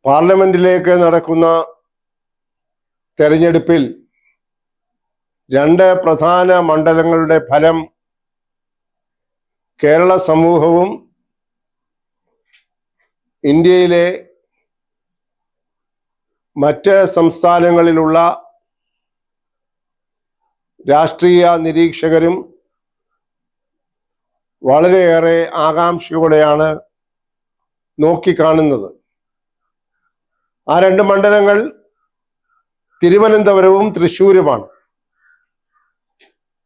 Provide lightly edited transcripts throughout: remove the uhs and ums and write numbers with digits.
പാർലമെന്റിലേക്ക് നടക്കുന്ന തെരഞ്ഞെടുപ്പിൽ രണ്ട് പ്രധാന മണ്ഡലങ്ങളുടെ ഫലം കേരള സമൂഹവും ഇന്ത്യയിലെ മറ്റ് സംസ്ഥാനങ്ങളിലുള്ള രാഷ്ട്രീയ നിരീക്ഷകരും വളരെയേറെ ആകാംക്ഷയോടെയാണ് നോക്കിക്കാണുന്നത്. ആ രണ്ട് മണ്ഡലങ്ങൾ തിരുവനന്തപുരവും തൃശ്ശൂരുമാണ്.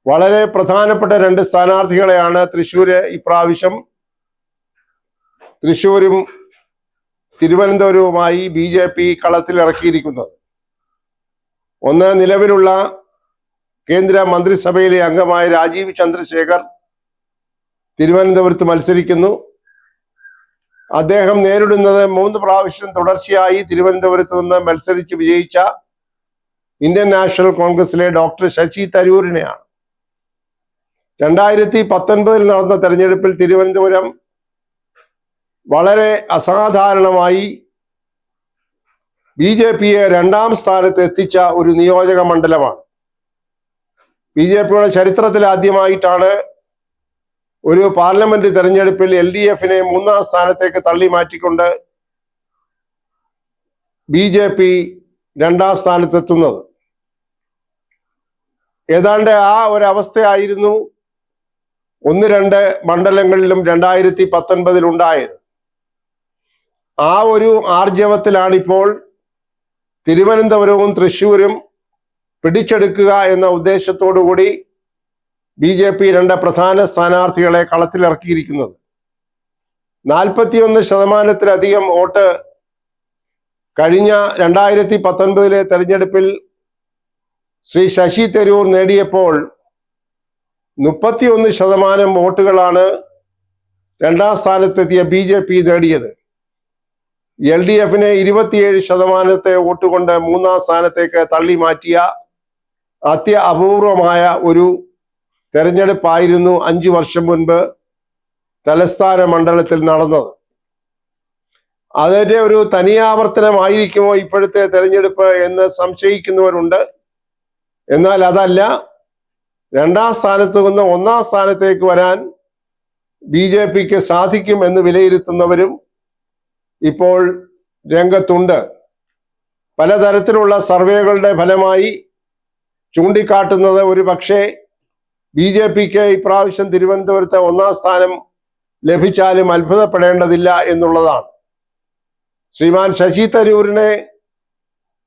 വളരെ പ്രധാനപ്പെട്ട രണ്ട് സ്ഥാനാർത്ഥികളെയാണ് തൃശ്ശൂര് ഇപ്രാവശ്യം തൃശ്ശൂരും തിരുവനന്തപുരവുമായി BJP കളത്തിലിറക്കിയിരിക്കുന്നത്. ഒന്ന്, നിലവിലുള്ള കേന്ദ്ര മന്ത്രിസഭയിലെ അംഗമായ രാജീവ് ചന്ദ്രശേഖർ തിരുവനന്തപുരത്ത് മത്സരിക്കുന്നു. അദ്ദേഹം നേരിടുന്നത് 3 പ്രാവശ്യം തുടർച്ചയായി തിരുവനന്തപുരത്ത് നിന്ന് മത്സരിച്ച് വിജയിച്ച ഇന്ത്യൻ നാഷണൽ കോൺഗ്രസിലെ ഡോക്ടർ ശശി തരൂരിനെയാണ്. 2019 നടന്ന തെരഞ്ഞെടുപ്പിൽ തിരുവനന്തപുരം വളരെ അസാധാരണമായി BJPയെ 2ാം സ്ഥാനത്ത് എത്തിച്ച ഒരു നിയോജക മണ്ഡലമാണ്. BJPയുടെ ചരിത്രത്തിൽ ആദ്യമായിട്ടാണ് ഒരു പാർലമെന്റ് തെരഞ്ഞെടുപ്പിൽ LDFനെ 3ാം സ്ഥാനത്തേക്ക് തള്ളി മാറ്റിക്കൊണ്ട് BJP 2ാം സ്ഥാനത്തെത്തുന്നത്. ഏതാണ്ട് ആ ഒരവസ്ഥയായിരുന്നു 1-2 മണ്ഡലങ്ങളിലും 2019 ഉണ്ടായത്. ആ ഒരു ആർജവത്തിലാണിപ്പോൾ തിരുവനന്തപുരവും തൃശ്ശൂരും പിടിച്ചെടുക്കുക എന്ന ഉദ്ദേശത്തോടു കൂടി BJP 2 പ്രധാന സ്ഥാനാർത്ഥികളെ കളത്തിലിറക്കിയിരിക്കുന്നത്. 41% വോട്ട് കഴിഞ്ഞ 2019 തെരഞ്ഞെടുപ്പിൽ ശ്രീ ശശി തരൂർ നേടിയപ്പോൾ 31% വോട്ടുകളാണ് 2ാം സ്ഥാനത്തെത്തിയ BJP നേടിയത്. LDFനെ 27% വോട്ട് കൊണ്ട് 3ാം സ്ഥാനത്തേക്ക് തള്ളി മാറ്റിയ അപൂർവമായ ഒരു തെരഞ്ഞെടുപ്പായിരുന്നു 5 വർഷം മുൻപ് തലസ്ഥാന മണ്ഡലത്തിൽ നടന്നത്. അതിന്റെ ഒരു തനിയാവർത്തനമായിരിക്കുമോ ഇപ്പോഴത്തെ തെരഞ്ഞെടുപ്പ് എന്ന് സംശയിക്കുന്നവരുണ്ട്. എന്നാൽ അതല്ല, 2ാം സ്ഥാനത്ത് നിന്ന് 1ാം സ്ഥാനത്തേക്ക് വരാൻ BJPക്ക് സാധിക്കും എന്ന് വിലയിരുത്തുന്നവരും ഇപ്പോൾ രംഗത്തുണ്ട്. പലതരത്തിലുള്ള സർവേകളുടെ ഫലമായി ചൂണ്ടിക്കാട്ടുന്നത് ഒരു പക്ഷേ BJPക്ക് ഇപ്രാവശ്യം തിരുവനന്തപുരത്ത് 1ാം സ്ഥാനം ലഭിച്ചാലും അത്ഭുതപ്പെടേണ്ടതില്ല എന്നുള്ളതാണ്. ശ്രീമാൻ ശശി തരൂരിനെ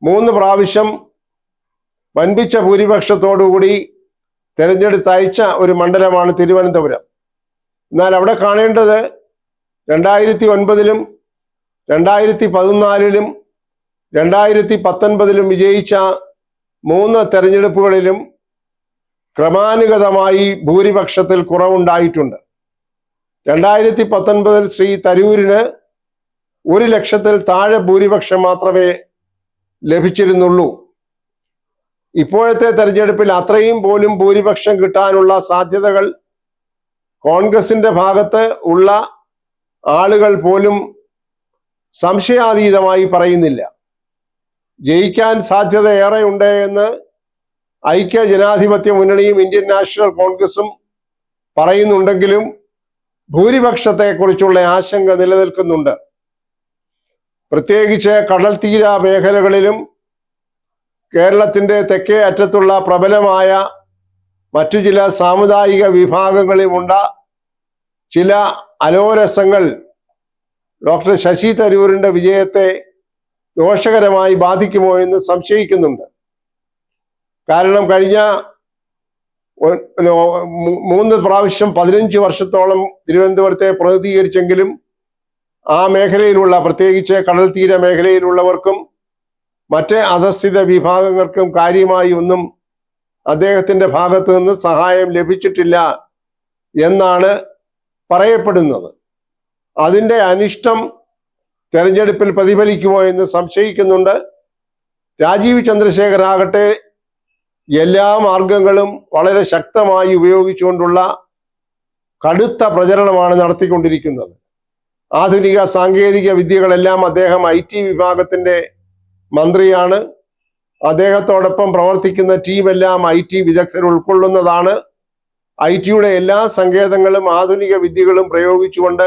3 പ്രാവശ്യം വൻപിച്ച ഭൂരിപക്ഷത്തോടുകൂടി തെരഞ്ഞെടുത്തയച്ച ഒരു മണ്ഡലമാണ് തിരുവനന്തപുരം. എന്നാൽ അവിടെ കാണേണ്ടത് 2009-ലും 2014-ലും 2019-ലും വിജയിച്ച 3 തെരഞ്ഞെടുപ്പുകളിലും ക്രമാനുഗതമായി ഭൂരിപക്ഷത്തിൽ കുറവുണ്ടായിട്ടുണ്ട്. 2019 ശ്രീ തരൂരിന് 1 ലക്ഷത്തിൽ താഴെ ഭൂരിപക്ഷം മാത്രമേ ലഭിച്ചിരുന്നുള്ളൂ. ഇപ്പോഴത്തെ തെരഞ്ഞെടുപ്പിൽ അത്രയും പോലും ഭൂരിപക്ഷം കിട്ടാനുള്ള സാധ്യതകൾ കോൺഗ്രസിന്റെ ഭാഗത്ത് ഉള്ള ആളുകൾ പോലും സംശയാതീതമായി പറയുന്നില്ല. ജയിക്കാൻ സാധ്യത ഏറെയുണ്ട് എന്ന് ഐക്യ ജനാധിപത്യ മുന്നണിയും ഇന്ത്യൻ നാഷണൽ കോൺഗ്രസും പറയുന്നുണ്ടെങ്കിലും ഭൂരിപക്ഷത്തെക്കുറിച്ചുള്ള ആശങ്ക നിലനിൽക്കുന്നുണ്ട്. പ്രത്യേകിച്ച് കടൽ തീര മേഖലകളിലും കേരളത്തിന്റെ തെക്കേ അറ്റത്തുള്ള പ്രബലമായ മറ്റു ചില സാമുദായിക വിഭാഗങ്ങളിലുമുണ്ട ചില അലോരസങ്ങൾ ഡോക്ടർ ശശി തരൂരിന്റെ വിജയത്തെ ദോഷകരമായി ബാധിക്കുമോ എന്ന് സംശയിക്കുന്നുണ്ട്. കാരണം കഴിഞ്ഞ 3 പ്രാവശ്യം 15 വർഷത്തോളം തിരുവനന്തപുരത്തെ പ്രതിനിധീകരിച്ചെങ്കിലും ആ മേഖലയിലുള്ള, പ്രത്യേകിച്ച് കടൽ തീര മേഖലയിലുള്ളവർക്കും മറ്റ് അധസ്ഥിത വിഭാഗങ്ങൾക്കും കാര്യമായി ഒന്നും അദ്ദേഹത്തിന്റെ ഭാഗത്തു നിന്ന് സഹായം ലഭിച്ചിട്ടില്ല എന്നാണ് പറയപ്പെടുന്നത്. അതിൻ്റെ അനിഷ്ടം തെരഞ്ഞെടുപ്പിൽ പ്രതിഫലിക്കുമോ എന്ന് സംശയിക്കുന്നുണ്ട്. രാജീവ് ചന്ദ്രശേഖർ ആകട്ടെ എല്ലാ മാർഗങ്ങളും വളരെ ശക്തമായി ഉപയോഗിച്ചുകൊണ്ടുള്ള കടുത്ത പ്രചരണമാണ് നടത്തിക്കൊണ്ടിരിക്കുന്നത്. ആധുനിക സാങ്കേതിക വിദ്യകളെല്ലാം അദ്ദേഹം IT വിഭാഗത്തിന്റെ മന്ത്രിയാണ്. അദ്ദേഹത്തോടൊപ്പം പ്രവർത്തിക്കുന്ന ടീമെല്ലാം IT വിദഗ്ധർ ഉൾക്കൊള്ളുന്നതാണ്. IT-യുടെ എല്ലാ സങ്കേതങ്ങളും ആധുനിക വിദ്യകളും പ്രയോഗിച്ചുകൊണ്ട്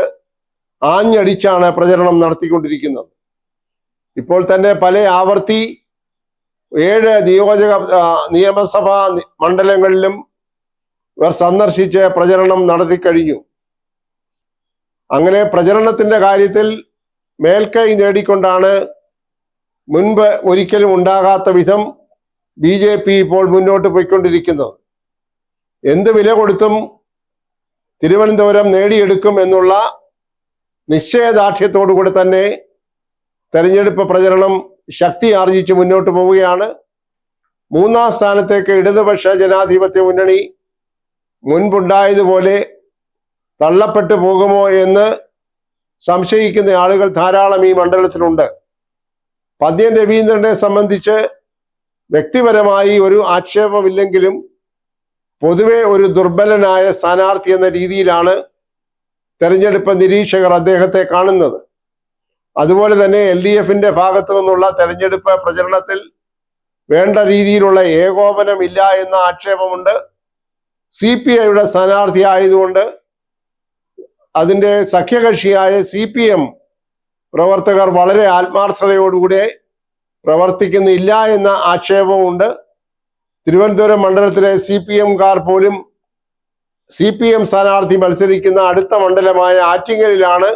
ആഞ്ഞടിച്ചാണ് പ്രചരണം നടത്തിക്കൊണ്ടിരിക്കുന്നത്. ഇപ്പോൾ തന്നെ പല ആവർത്തി 7 നിയമസഭാ മണ്ഡലങ്ങളിലും ഇവർ സന്ദർശിച്ച് പ്രചരണം നടത്തി കഴിഞ്ഞു. അങ്ങനെ പ്രചരണത്തിന്റെ കാര്യത്തിൽ മേൽക്കൈ നേടിക്കൊണ്ടാണ് മുൻപ് ഒരിക്കലും ഉണ്ടാകാത്ത വിധം BJP ഇപ്പോൾ മുന്നോട്ട് പോയിക്കൊണ്ടിരിക്കുന്നത്. എന്ത് വില കൊടുത്തും തിരുവനന്തപുരം നേടിയെടുക്കും എന്നുള്ള നിശ്ചയദാർഢ്യത്തോടു കൂടി തന്നെ തെരഞ്ഞെടുപ്പ് പ്രചരണം ശക്തി ആർജിച്ച് മുന്നോട്ട് പോവുകയാണ്. 3-ാം സ്ഥാനത്തേക്ക് ഇടതുപക്ഷ ജനാധിപത്യ മുന്നണി മുൻപുണ്ടായതുപോലെ തള്ളപ്പെട്ടു പോകുമോ എന്ന് സംശയിക്കുന്ന ആളുകൾ ധാരാളം ഈ മണ്ഡലത്തിലുണ്ട്. പദ്യൻ രവീന്ദ്രനെ സംബന്ധിച്ച് വ്യക്തിപരമായി ഒരു ആക്ഷേപമില്ലെങ്കിലും പൊതുവെ ഒരു ദുർബലനായ സ്ഥാനാർത്ഥി എന്ന രീതിയിലാണ് തെരഞ്ഞെടുപ്പ് നിരീക്ഷകർ അദ്ദേഹത്തെ കാണുന്നത്. അതുപോലെ തന്നെ LDF-ന്റെ ഭാഗത്തു നിന്നുള്ള തെരഞ്ഞെടുപ്പ് പ്രചരണത്തിൽ വേണ്ട രീതിയിലുള്ള ഏകോപനമില്ല എന്ന ആക്ഷേപമുണ്ട്. CPI-യുടെ സ്ഥാനാർത്ഥി ആയതുകൊണ്ട് അതിൻ്റെ സഖ്യകക്ഷിയായ CPM പ്രവർത്തകർ വളരെ ആത്മാർത്ഥതയോടുകൂടെ പ്രവർത്തിക്കുന്നില്ല എന്ന ആക്ഷേപമുണ്ട്. തിരുവനന്തപുരം മണ്ഡലത്തിലെ CPM-കാർ പോലും CPM സ്ഥാനാർത്ഥി മത്സരിക്കുന്ന അടുത്ത മണ്ഡലമായ ആറ്റിങ്ങലിലാണ്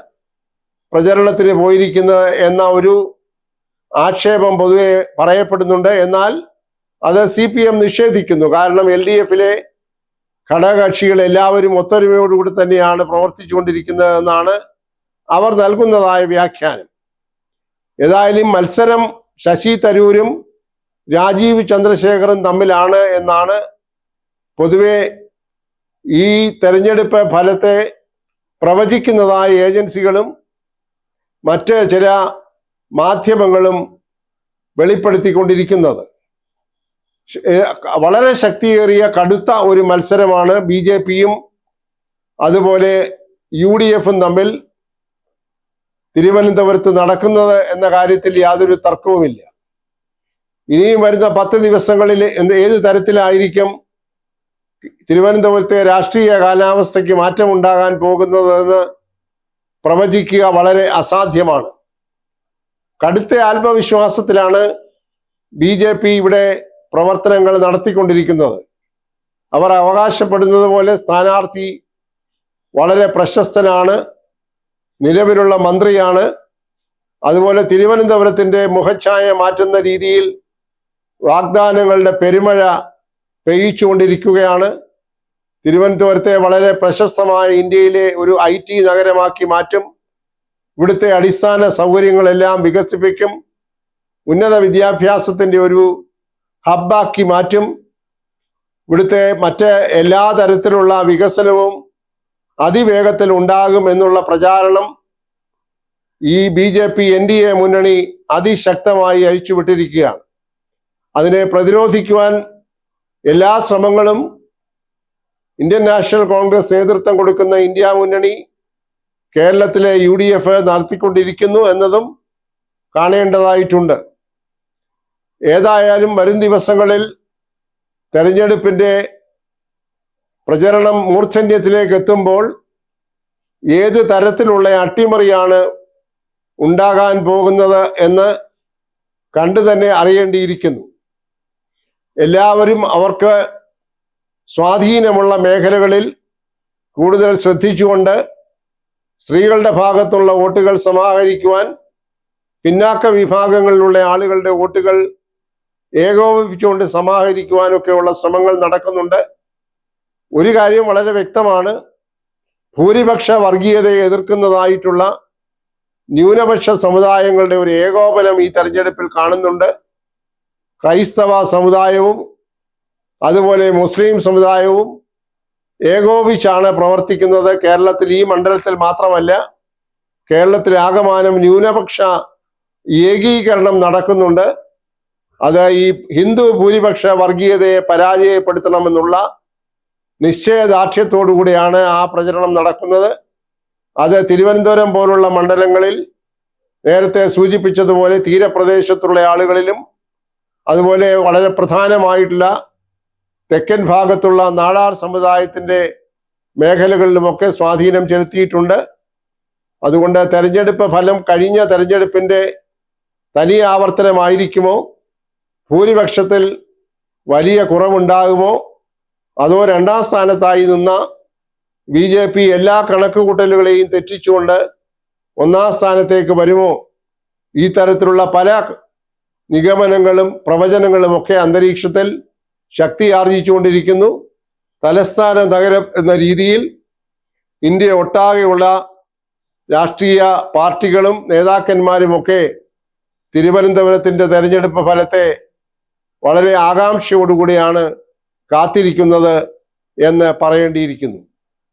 പ്രചരണത്തിന് പോയിരിക്കുന്നത് എന്ന ഒരു ആക്ഷേപം പൊതുവെ പറയപ്പെടുന്നുണ്ട്. എന്നാൽ അത് CPM നിഷേധിക്കുന്നു. കാരണം LDF-ലെ ഘടകകക്ഷികൾ എല്ലാവരും ഒത്തൊരുമയോടുകൂടി തന്നെയാണ് പ്രവർത്തിച്ചുകൊണ്ടിരിക്കുന്നത് എന്നാണ് അവർ നൽകുന്നതായ വ്യാഖ്യാനം. ഏതായാലും മത്സരം ശശി തരൂരും രാജീവ് ചന്ദ്രശേഖറും തമ്മിലാണ് എന്നാണ് പൊതുവെ ഈ തെരഞ്ഞെടുപ്പ് ഫലത്തെ പ്രവചിക്കുന്നതായ ഏജൻസികളും മറ്റ് ചില മാധ്യമങ്ങളും വെളിപ്പെടുത്തിക്കൊണ്ടിരിക്കുന്നത്. വളരെ ശക്തിയേറിയ കടുത്ത ഒരു മത്സരമാണ് BJP-യും അതുപോലെ UDF-ഉം തമ്മിൽ തിരുവനന്തപുരത്ത് നടക്കുന്നത് എന്ന കാര്യത്തിൽ യാതൊരു തർക്കവുമില്ല. ഇനിയും വരുന്ന 10 ദിവസങ്ങളിൽ ഏത് തരത്തിലായിരിക്കും തിരുവനന്തപുരത്തെ രാഷ്ട്രീയ കാലാവസ്ഥയ്ക്ക് മാറ്റമുണ്ടാകാൻ പോകുന്നതെന്ന് പ്രവചിക്കുക വളരെ അസാധ്യമാണ്. കടുത്ത ആത്മവിശ്വാസത്തിലാണ് BJP ഇവിടെ പ്രവർത്തനങ്ങൾ നടത്തിക്കൊണ്ടിരിക്കുന്നത്. അവർ അവകാശപ്പെടുന്നത് പോലെ സ്ഥാനാർത്ഥി വളരെ പ്രശസ്തനാണ്, നിലവിലുള്ള മന്ത്രിയാണ്. അതുപോലെ തിരുവനന്തപുരത്തിന്റെ മുഖഛായ മാറ്റുന്ന രീതിയിൽ വാഗ്ദാനങ്ങളുടെ പെരുമഴ പെയ്യിച്ചുകൊണ്ടിരിക്കുകയാണ്. തിരുവനന്തപുരത്തെ വളരെ പ്രശസ്തമായ ഇന്ത്യയിലെ ഒരു IT നഗരമാക്കി മാറ്റും. ഇവിടുത്തെ അടിസ്ഥാന സൗകര്യങ്ങളെല്ലാം വികസിപ്പിക്കും. ഉന്നത വിദ്യാഭ്യാസത്തിന്റെ ഒരു ഹബ്ബാക്കി മാറ്റും. ഇവിടുത്തെ മറ്റ് എല്ലാ തരത്തിലുള്ള വികസനവും അതിവേഗത്തിൽ ഉണ്ടാകും എന്നുള്ള പ്രചാരണം ഈ BJP NDA മുന്നണി അതിശക്തമായി അഴിച്ചുവിട്ടിരിക്കുകയാണ്. അതിനെ പ്രതിരോധിക്കുവാൻ എല്ലാ ശ്രമങ്ങളും ഇന്ത്യൻ നാഷണൽ കോൺഗ്രസ് നേതൃത്വം കൊടുക്കുന്ന ഇന്ത്യ മുന്നണി കേരളത്തിലെ UDF നടത്തിക്കൊണ്ടിരിക്കുന്നു എന്നതും കാണേണ്ടതായിട്ടുണ്ട്. ഏതായാലും വരും ദിവസങ്ങളിൽ തെരഞ്ഞെടുപ്പിന്റെ പ്രചരണം മൂർധന്യത്തിലേക്ക് എത്തുമ്പോൾ ഏത് തരത്തിലുള്ള അട്ടിമറിയാണ് ഉണ്ടാകാൻ പോകുന്നത് എന്ന് കണ്ടു തന്നെ അറിയേണ്ടിയിരിക്കുന്നു. എല്ലാവരും അവർക്ക് സ്വാധീനമുള്ള മേഖലകളിൽ കൂടുതൽ ശ്രദ്ധിച്ചുകൊണ്ട് സ്ത്രീകളുടെ ഭാഗത്തുള്ള വോട്ടുകൾ സമാഹരിക്കുവാൻ, പിന്നാക്ക വിഭാഗങ്ങളിലുള്ള ആളുകളുടെ വോട്ടുകൾ ഏകോപിപ്പിച്ചുകൊണ്ട് സമാഹരിക്കുവാനൊക്കെയുള്ള ശ്രമങ്ങൾ നടക്കുന്നുണ്ട്. ഒരു കാര്യം വളരെ വ്യക്തമാണ്, ഭൂരിപക്ഷ വർഗീയതയെ എതിർക്കുന്നതായിട്ടുള്ള ന്യൂനപക്ഷ സമുദായങ്ങളുടെ ഒരു ഏകോപനം ഈ തെരഞ്ഞെടുപ്പിൽ കാണുന്നുണ്ട്. ക്രൈസ്തവ സമുദായവും അതുപോലെ മുസ്ലിം സമുദായവും ഏകോപിച്ചാണ് പ്രവർത്തിക്കുന്നത്. കേരളത്തിൽ ഈ മണ്ഡലത്തിൽ മാത്രമല്ല, കേരളത്തിൽ ആകമാനം ന്യൂനപക്ഷ ഏകീകരണം നടക്കുന്നുണ്ട്. അത് ഈ ഹിന്ദു ഭൂരിപക്ഷ വർഗീയതയെ പരാജയപ്പെടുത്തണമെന്നുള്ള നിശ്ചയദാർഢ്യത്തോടു കൂടിയാണ് ആ പ്രചരണം നടക്കുന്നത്. അത് തിരുവനന്തപുരം പോലുള്ള മണ്ഡലങ്ങളിൽ നേരത്തെ സൂചിപ്പിച്ചതുപോലെ തീരപ്രദേശത്തുള്ള ആളുകളിലും അതുപോലെ വളരെ പ്രധാനമായിട്ടുള്ള തെക്കൻ ഭാഗത്തുള്ള നാടാർ സമുദായത്തിന്റെ മേഖലകളിലുമൊക്കെ സ്വാധീനം ചെലുത്തിയിട്ടുണ്ട്. അതുകൊണ്ട് തെരഞ്ഞെടുപ്പ് ഫലം കഴിഞ്ഞ തെരഞ്ഞെടുപ്പിന്റെ തനി ആവർത്തനമായിരിക്കുമോ, ഭൂരിപക്ഷത്തിൽ വലിയ കുറവുണ്ടാകുമോ, അതോ രണ്ടാം സ്ഥാനത്തായി നിന്ന BJP എല്ലാ കണക്കുകൂട്ടലുകളെയും തെറ്റിച്ചുകൊണ്ട് ഒന്നാം സ്ഥാനത്തേക്ക് വരുമോ? ഈ തരത്തിലുള്ള പല നിഗമനങ്ങളും പ്രവചനങ്ങളും ഒക്കെ അന്തരീക്ഷത്തിൽ ശക്തി ആർജിച്ചുകൊണ്ടിരിക്കുന്നു. തലസ്ഥാന നഗരം എന്ന രീതിയിൽ ഇന്ത്യ ഒട്ടാകെയുള്ള രാഷ്ട്രീയ പാർട്ടികളും നേതാക്കന്മാരുമൊക്കെ തിരുവനന്തപുരത്തിന്റെ തെരഞ്ഞെടുപ്പ് ഫലത്തെ വളരെ ആകാംക്ഷയോടുകൂടിയാണ് കാത്തിരിക്കുന്നത് എന്ന് പറയേണ്ടിയിരിക്കുന്നു.